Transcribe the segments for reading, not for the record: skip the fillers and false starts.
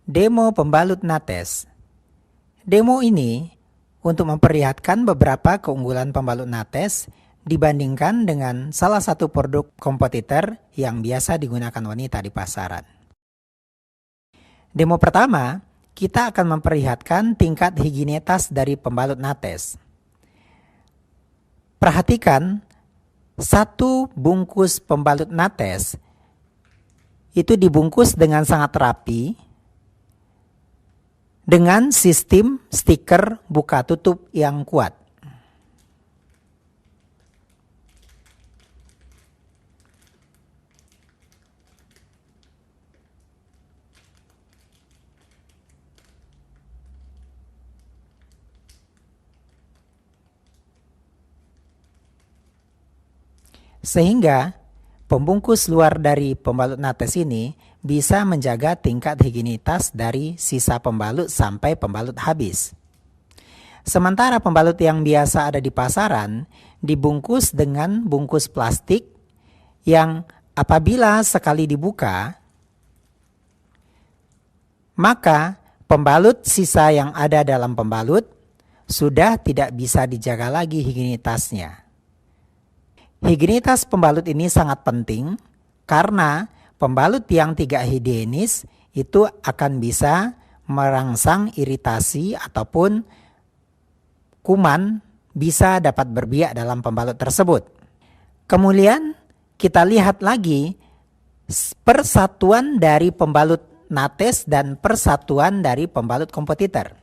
Demo pembalut Nates. Demo ini untuk memperlihatkan beberapa keunggulan pembalut Nates dibandingkan dengan salah satu produk kompetitor yang biasa digunakan wanita di pasaran. Demo pertama, kita akan memperlihatkan tingkat higienitas dari pembalut Nates. Perhatikan, satu bungkus pembalut Nates itu dibungkus dengan sangat rapi dengan sistem stiker buka tutup yang kuat. Sehingga pembungkus luar dari pembalut Nates ini bisa menjaga tingkat higienitas dari sisa pembalut sampai pembalut habis. Sementara pembalut yang biasa ada di pasaran dibungkus dengan bungkus plastik yang apabila sekali dibuka, maka pembalut sisa yang ada dalam pembalut sudah tidak bisa dijaga lagi higienitasnya. Higienitas pembalut ini sangat penting karena pembalut yang tidak higienis itu akan bisa merangsang iritasi ataupun kuman bisa dapat berbiak dalam pembalut tersebut. Kemudian kita lihat lagi persatuan dari pembalut Nates dan persatuan dari pembalut kompetitor.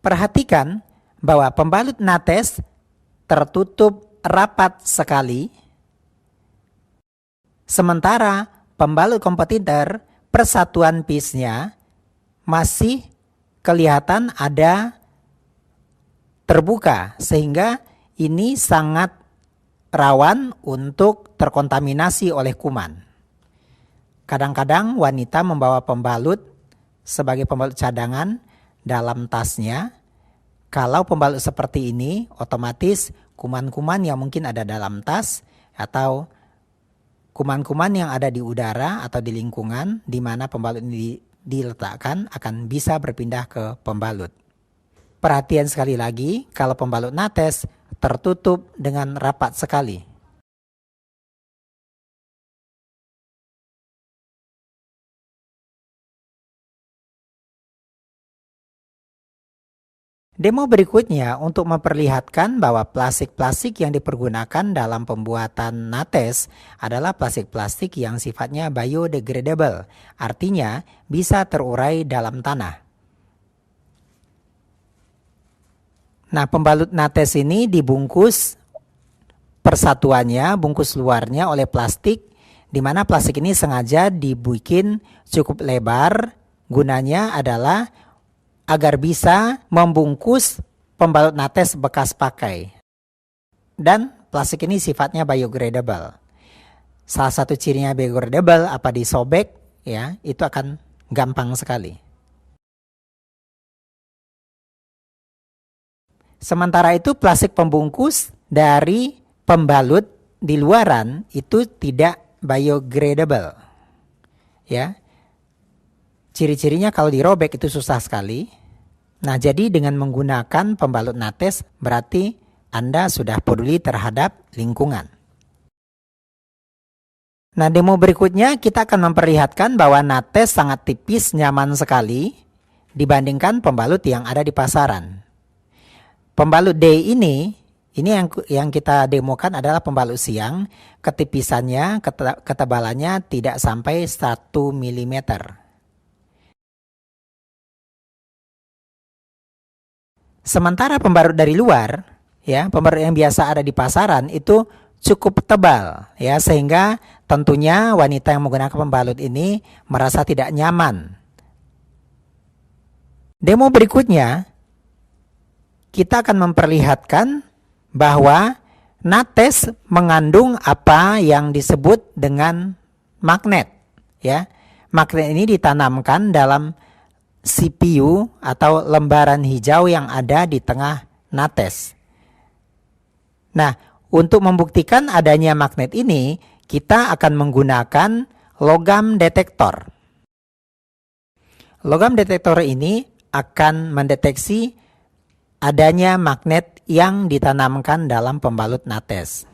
Perhatikan bahwa pembalut Nates tertutup rapat sekali, sementara pembalut kompetitor persatuan piece-nya masih kelihatan ada terbuka, sehingga ini sangat rawan untuk terkontaminasi oleh kuman. Kadang-kadang wanita membawa pembalut sebagai pembalut cadangan dalam tasnya. Kalau pembalut seperti ini, otomatis kuman-kuman yang mungkin ada dalam tas atau kuman-kuman yang ada di udara atau di lingkungan di mana pembalut ini diletakkan akan bisa berpindah ke pembalut. Perhatian sekali lagi, kalau pembalut Nates tertutup dengan rapat sekali. Demo berikutnya untuk memperlihatkan bahwa plastik-plastik yang dipergunakan dalam pembuatan Nates adalah plastik-plastik yang sifatnya biodegradable, artinya bisa terurai dalam tanah. Nah, pembalut Nates ini dibungkus persatuannya, bungkus luarnya oleh plastik, di mana plastik ini sengaja dibikin cukup lebar, gunanya adalah agar bisa membungkus pembalut Nates bekas pakai. Dan plastik ini sifatnya biodegradable. Salah satu cirinya biodegradable apa disobek, ya, itu akan gampang sekali. Sementara itu plastik pembungkus dari pembalut di luaran itu tidak biodegradable. Ya. Ciri-cirinya kalau dirobek itu susah sekali. Nah, jadi dengan menggunakan pembalut Nates berarti Anda sudah peduli terhadap lingkungan. Nah, demo berikutnya kita akan memperlihatkan bahwa Nates sangat tipis, nyaman sekali dibandingkan pembalut yang ada di pasaran. Pembalut D ini yang kita demokan adalah pembalut siang. Ketipisannya, ketebalannya tidak sampai 1 mm. Sementara pembalut dari luar, ya, pembalut yang biasa ada di pasaran itu cukup tebal, ya, sehingga tentunya wanita yang menggunakan pembalut ini merasa tidak nyaman. Demo berikutnya, kita akan memperlihatkan bahwa Nates mengandung apa yang disebut dengan magnet, ya. Magnet ini ditanamkan dalam CPU atau lembaran hijau yang ada di tengah Nates. Nah, untuk membuktikan adanya magnet ini, kita akan menggunakan logam detektor. Logam detektor ini akan mendeteksi adanya magnet yang ditanamkan dalam pembalut nates.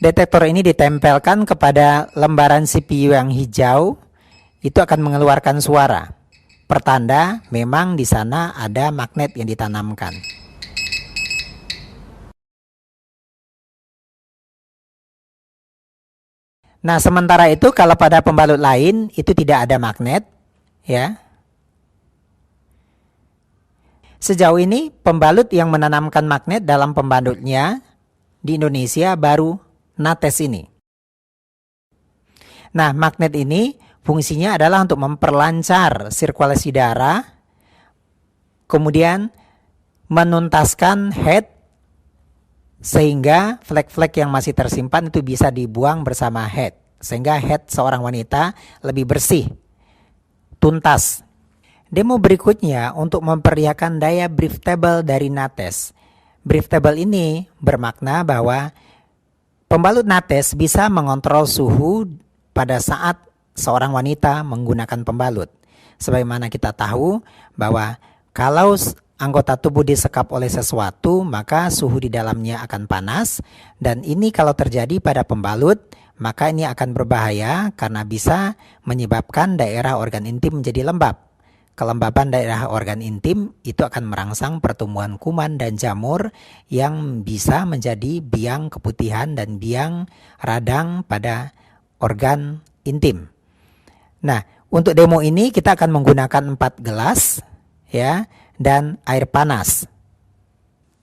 Detektor ini ditempelkan kepada lembaran CPU yang hijau, itu akan mengeluarkan suara. Pertanda memang di sana ada magnet yang ditanamkan. Nah, sementara itu kalau pada pembalut lain itu tidak ada magnet, ya. Sejauh ini pembalut yang menanamkan magnet dalam pembalutnya di Indonesia baru nates ini. Nah, magnet ini fungsinya adalah untuk memperlancar sirkulasi darah, kemudian menuntaskan head, sehingga flek-flek yang masih tersimpan itu bisa dibuang bersama head, sehingga head seorang wanita lebih bersih, tuntas. Demo berikutnya untuk memperlihatkan daya breathable dari nates. Breathable ini bermakna bahwa pembalut nates bisa mengontrol suhu pada saat seorang wanita menggunakan pembalut. Sebagaimana kita tahu bahwa kalau anggota tubuh disekap oleh sesuatu, maka suhu di dalamnya akan panas. Dan ini kalau terjadi pada pembalut, maka ini akan berbahaya karena bisa menyebabkan daerah organ intim menjadi lembab. Kelembaban daerah organ intim itu akan merangsang pertumbuhan kuman dan jamur yang bisa menjadi biang keputihan dan biang radang pada organ intim. Nah, untuk demo ini kita akan menggunakan 4 gelas ya dan air panas.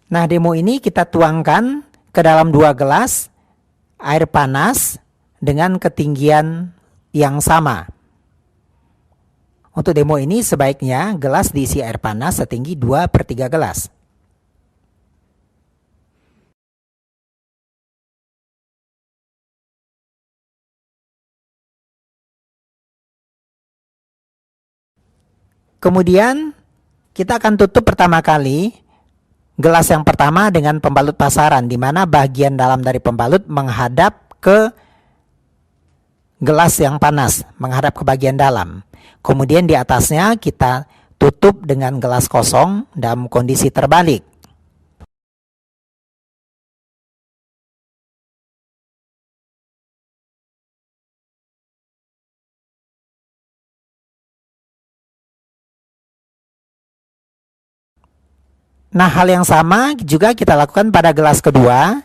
Nah, demo ini kita tuangkan ke dalam 2 gelas air panas dengan ketinggian yang sama. Untuk demo ini sebaiknya gelas diisi air panas setinggi 2/3 gelas. Kemudian kita akan tutup pertama kali gelas yang pertama dengan pembalut pasaran, di mana bagian dalam dari pembalut menghadap ke gelas yang panas, menghadap ke bagian dalam. Kemudian di atasnya kita tutup dengan gelas kosong dalam kondisi terbalik. Nah, hal yang sama juga kita lakukan pada gelas kedua,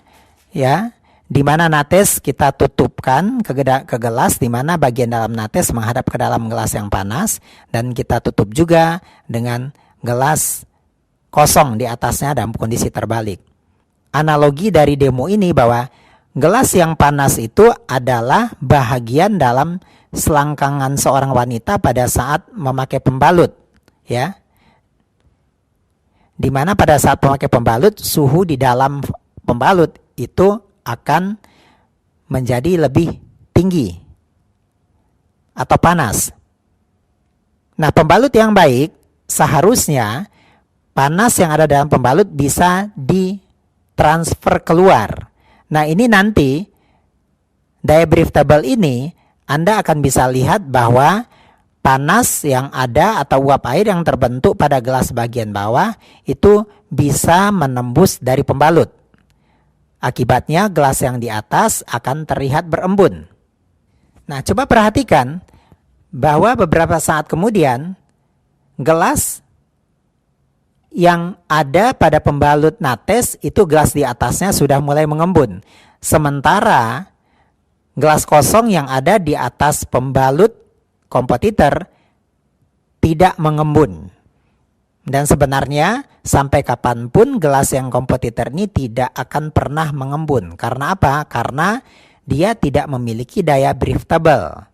ya, di mana nates kita tutupkan ke gelas, di mana bagian dalam nates menghadap ke dalam gelas yang panas, dan kita tutup juga dengan gelas kosong di atasnya dalam kondisi terbalik. Analogi dari demo ini bahwa gelas yang panas itu adalah bahagian dalam selangkangan seorang wanita pada saat memakai pembalut, ya. Di mana pada saat memakai pembalut, suhu di dalam pembalut itu akan menjadi lebih tinggi atau panas. Nah, pembalut yang baik seharusnya panas yang ada dalam pembalut bisa ditransfer keluar. Nah, ini nanti daya breathable ini Anda akan bisa lihat bahwa panas yang ada atau uap air yang terbentuk pada gelas bagian bawah itu bisa menembus dari pembalut. Akibatnya gelas yang di atas akan terlihat berembun. Nah, coba perhatikan bahwa beberapa saat kemudian gelas yang ada pada pembalut nates itu gelas di atasnya sudah mulai mengembun. Sementara gelas kosong yang ada di atas pembalut kompetitor tidak mengembun. Dan sebenarnya sampai kapanpun gelas yang kompetitor ini tidak akan pernah mengembun. Karena apa? Karena dia tidak memiliki daya breathable.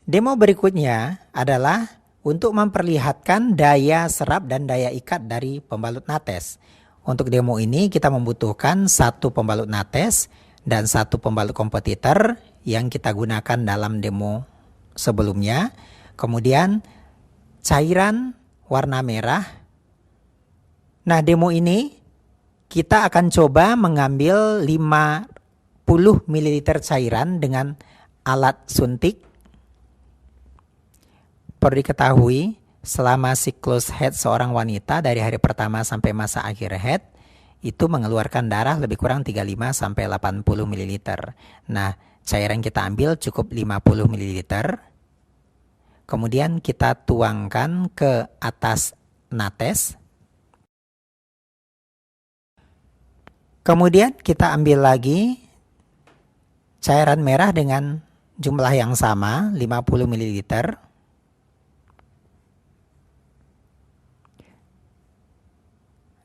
Demo berikutnya adalah untuk memperlihatkan daya serap dan daya ikat dari pembalut nates. Untuk demo ini kita membutuhkan 1 pembalut nates dan 1 pembalut kompetitor yang kita gunakan dalam demo sebelumnya. Kemudian cairan warna merah. Nah, demo ini kita akan coba mengambil 50 ml cairan dengan alat suntik. Perlu diketahui, selama siklus haid seorang wanita dari hari pertama sampai masa akhir haid, itu mengeluarkan darah lebih kurang 35 sampai 80 ml. Nah, cairan kita ambil cukup 50 ml. Kemudian kita tuangkan ke atas nates. Kemudian kita ambil lagi cairan merah dengan jumlah yang sama, 50 ml.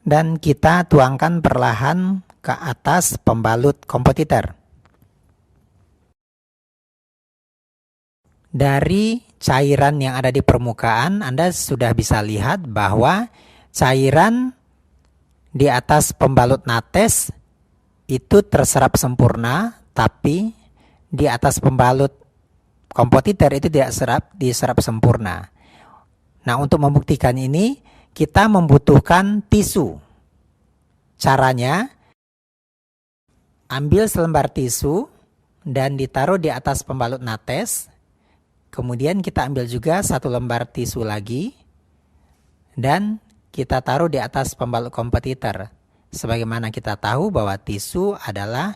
Dan kita tuangkan perlahan ke atas pembalut kompetitor. Dari cairan yang ada di permukaan, Anda sudah bisa lihat bahwa cairan di atas pembalut nates itu terserap sempurna, tapi di atas pembalut kompetitor itu tidak diserap sempurna. Nah, untuk membuktikan ini, kita membutuhkan tisu. Caranya, ambil selembar tisu dan ditaruh di atas pembalut nates. Kemudian kita ambil juga satu lembar tisu lagi dan kita taruh di atas pembalut kompetitor. Sebagaimana kita tahu bahwa tisu adalah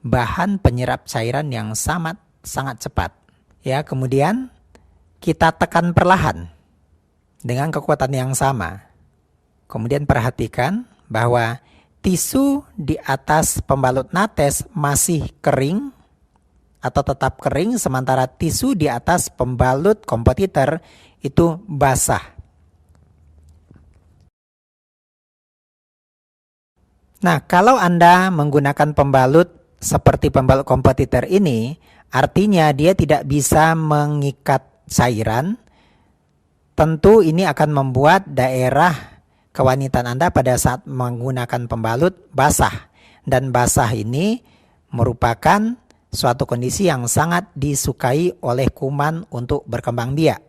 bahan penyerap cairan yang sangat cepat. Ya, kemudian kita tekan perlahan dengan kekuatan yang sama. Kemudian perhatikan bahwa tisu di atas pembalut nates masih kering atau tetap kering, sementara tisu di atas pembalut kompetitor itu basah. Nah, kalau Anda menggunakan pembalut seperti pembalut kompetitor ini, artinya dia tidak bisa mengikat cairan. Tentu ini akan membuat daerah kewanitaan Anda pada saat menggunakan pembalut basah. Dan basah ini merupakan suatu kondisi yang sangat disukai oleh kuman untuk berkembang biak.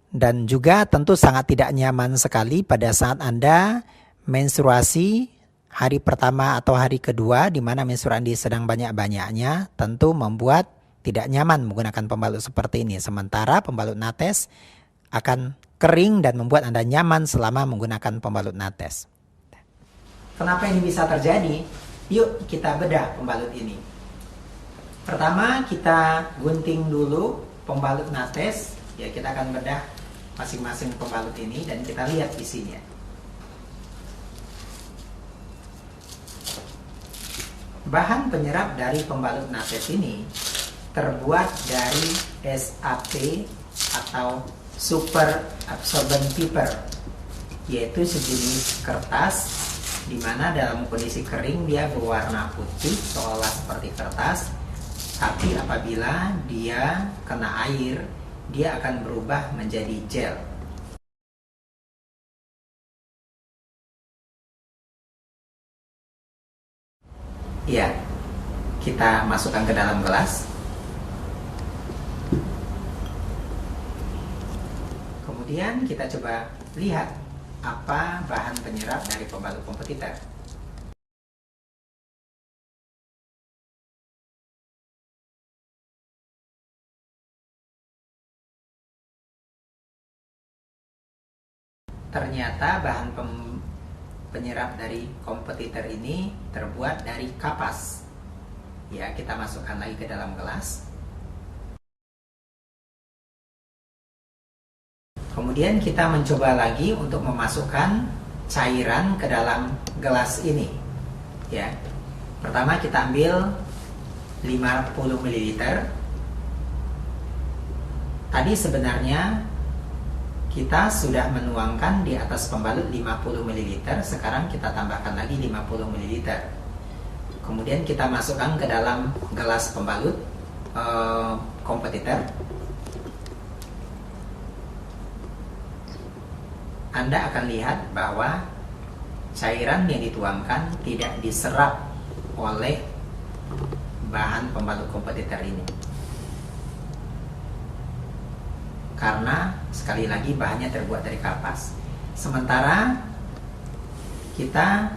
Dan juga tentu sangat tidak nyaman sekali pada saat Anda menstruasi hari pertama atau hari kedua, di mana menstruasi sedang banyak-banyaknya, tentu membuat tidak nyaman menggunakan pembalut seperti ini. Sementara pembalut nates akan kering dan membuat Anda nyaman selama menggunakan pembalut nates. Kenapa ini bisa terjadi? Yuk kita bedah pembalut ini. Pertama, kita gunting dulu pembalut nates. Ya, kita akan bedah masing-masing pembalut ini dan kita lihat isinya. Bahan penyerap dari pembalut nates ini terbuat dari SAP atau super absorbent paper, yaitu sejenis kertas di mana dalam kondisi kering dia berwarna putih seolah seperti kertas, tapi apabila dia kena air dia akan berubah menjadi gel. Ya, kita masukkan ke dalam gelas. Kemudian kita coba lihat apa bahan penyerap dari pembalut kompetitor. Ternyata bahan penyerap dari kompetitor ini terbuat dari kapas. Ya, kita masukkan lagi ke dalam gelas. Kemudian kita mencoba lagi untuk memasukkan cairan ke dalam gelas ini. Ya. Pertama kita ambil 50 ml. Tadi sebenarnya kita sudah menuangkan di atas pembalut 50 ml, sekarang kita tambahkan lagi 50 ml. Kemudian kita masukkan ke dalam gelas pembalut kompetitor. Anda akan lihat bahwa cairan yang dituangkan tidak diserap oleh bahan pembalut kompetitor ini. karena sekali lagi bahannya terbuat dari kapas. Sementara kita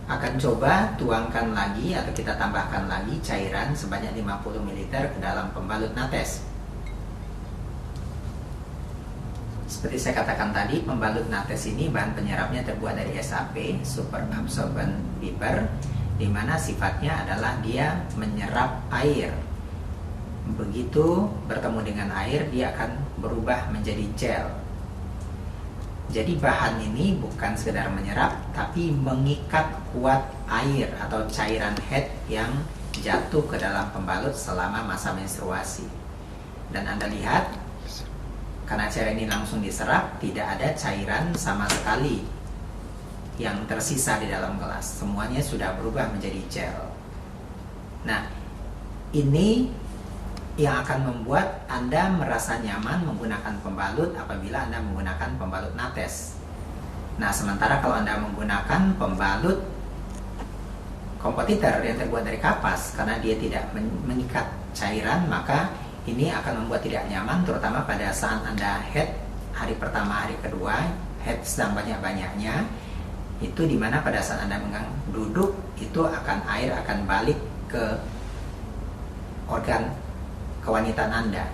akan coba tuangkan lagi atau kita tambahkan lagi cairan sebanyak 50 ml ke dalam pembalut nates. Seperti saya katakan tadi, pembalut nates ini bahan penyerapnya terbuat dari SAP, Super Absorbent Paper, di mana sifatnya adalah dia menyerap air. Begitu bertemu dengan air, dia akan berubah menjadi gel. Jadi bahan ini bukan sekedar menyerap, tapi mengikat kuat air atau cairan head yang jatuh ke dalam pembalut selama masa menstruasi. Dan Anda lihat, karena cairan ini langsung diserap, tidak ada cairan sama sekali yang tersisa di dalam gelas. Semuanya sudah berubah menjadi gel. Nah, ini yang akan membuat Anda merasa nyaman menggunakan pembalut apabila Anda menggunakan pembalut nates. Nah, sementara kalau Anda menggunakan pembalut kompetitor yang terbuat dari kapas, karena dia tidak mengikat cairan, maka ini akan membuat tidak nyaman, terutama pada saat Anda head hari pertama, hari kedua, head sedang banyak-banyaknya, itu dimana pada saat Anda duduk, itu air akan balik ke organ kewanitaan Anda,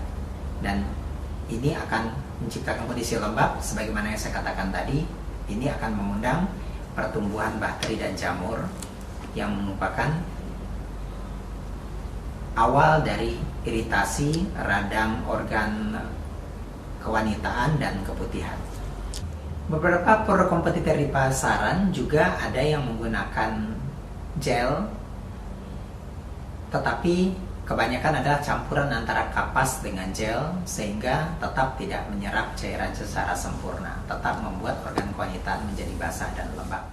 dan ini akan menciptakan kondisi lembab. Sebagaimana yang saya katakan tadi, ini akan mengundang pertumbuhan bakteri dan jamur yang merupakan awal dari iritasi radang organ kewanitaan dan keputihan. Beberapa produk kompetitor di pasaran juga ada yang menggunakan gel, tetapi kebanyakan adalah campuran antara kapas dengan gel, sehingga tetap tidak menyerap cairan secara sempurna, tetap membuat organ kewanitaan menjadi basah dan lembab.